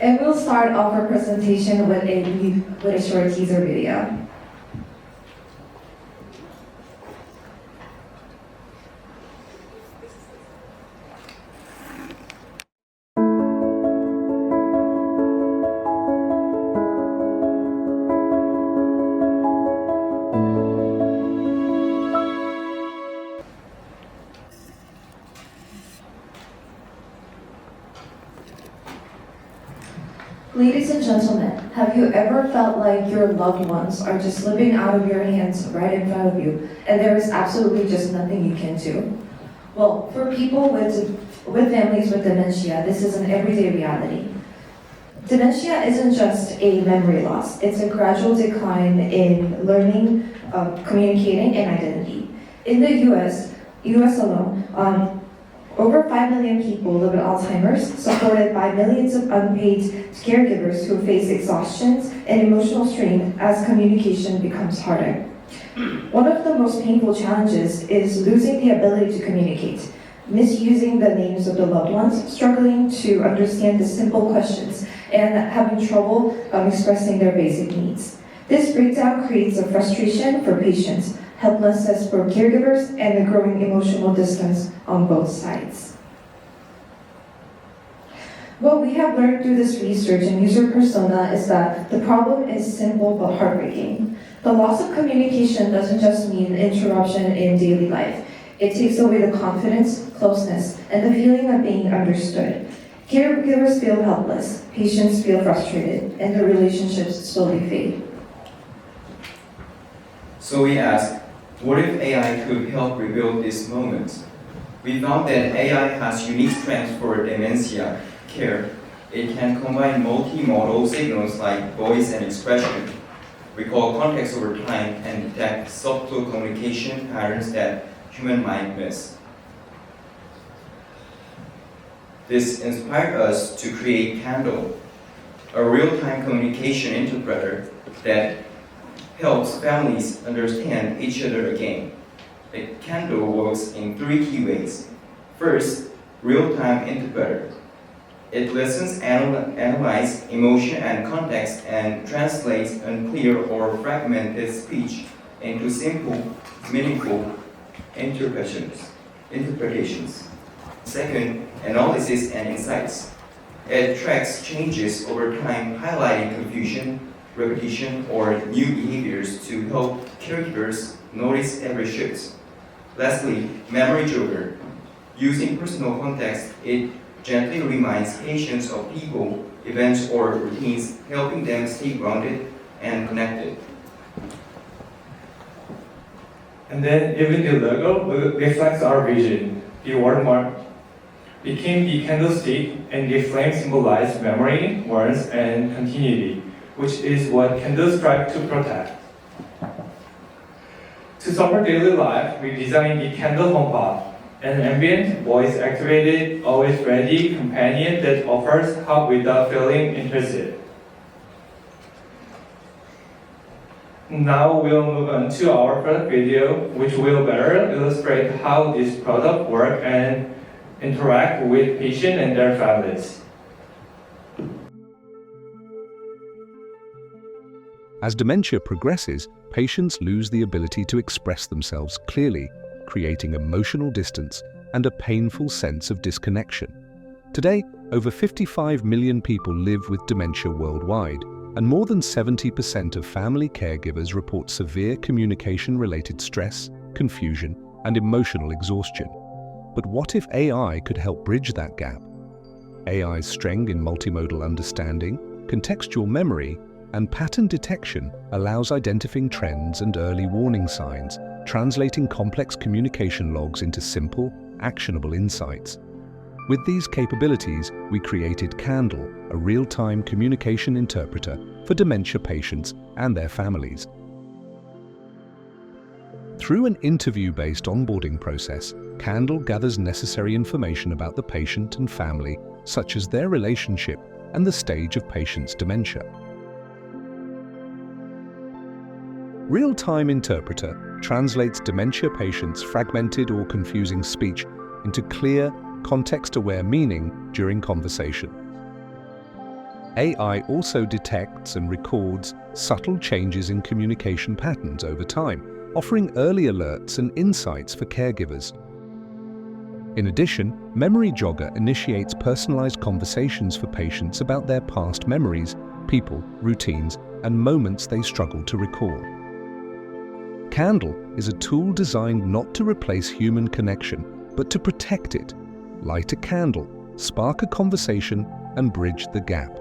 And we'll start off our presentation with a short teaser video. Ladies and gentlemen, have you ever felt like your loved ones are just slipping out of your hands right in front of you, and there is absolutely just nothing you can do? Well, for people with families with dementia, this is an everyday reality. Dementia isn't just a memory loss, it's a gradual decline in learning, communicating, and identity. In the US alone, over 5 million people live with Alzheimer's, supported by millions of unpaid caregivers who face exhaustion and emotional strain as communication becomes harder. One of the most painful challenges is losing the ability to communicate, misusing the names of the loved ones, struggling to understand the simple questions, and having trouble expressing their basic needs. This breakdown creates a frustration for patients, helplessness for caregivers, and a growing emotional distance on both sides. What we have learned through this research and user persona is that the problem is simple but heartbreaking. The loss of communication doesn't just mean interruption in daily life. It takes away the confidence, closeness, and the feeling of being understood. Caregivers feel helpless, patients feel frustrated, and the relationships slowly fade. So we asked, what if AI could help rebuild this moment? We found that AI has unique strengths for dementia care. It can combine multimodal signals like voice and expression, recall context over time, and detect subtle communication patterns that human mind miss. This inspired us to create Candle, a real-time communication interpreter that helps families understand each other again. The Candle works in 3 key ways. First, real-time interpreter. It listens, analyzes emotion and context, and translates unclear or fragmented speech into simple, meaningful interpretations. Second, analysis and insights. It tracks changes over time, highlighting confusion, repetition, or new behaviors to help caregivers notice every shift. Lastly, memory jogger. Using personal context, it gently reminds patients of people, events, or routines, helping them stay grounded and connected. And then even the logo reflects our vision. The watermark became the candlestick, and the flame symbolized memory, warmth, and continuity, which is what candles strive to protect. To support daily life, we designed the Candle HomePod, an ambient, voice-activated, always-ready companion that offers help without feeling intrusive. Now we'll move on to our product video, which will better illustrate how this product works and interact with patients and their families. As dementia progresses, patients lose the ability to express themselves clearly, creating emotional distance and a painful sense of disconnection. Today, over 55 million people live with dementia worldwide, and more than 70% of family caregivers report severe communication-related stress, confusion, and emotional exhaustion. But what if AI could help bridge that gap? AI's strength in multimodal understanding, contextual memory, and pattern detection allows identifying trends and early warning signs, translating complex communication logs into simple, actionable insights. With these capabilities, we created Candle, a real-time communication interpreter for dementia patients and their families. Through an interview-based onboarding process, Candle gathers necessary information about the patient and family, such as their relationship and the stage of patient's dementia. Real-time interpreter translates dementia patients' fragmented or confusing speech into clear, context-aware meaning during conversation. AI also detects and records subtle changes in communication patterns over time, offering early alerts and insights for caregivers. In addition, Memory Jogger initiates personalized conversations for patients about their past memories, people, routines, and moments they struggle to recall. Candle is a tool designed not to replace human connection, but to protect it. Light a candle, spark a conversation, and bridge the gap.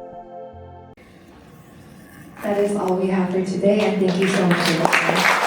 That is all we have for today, and thank you so much for listening.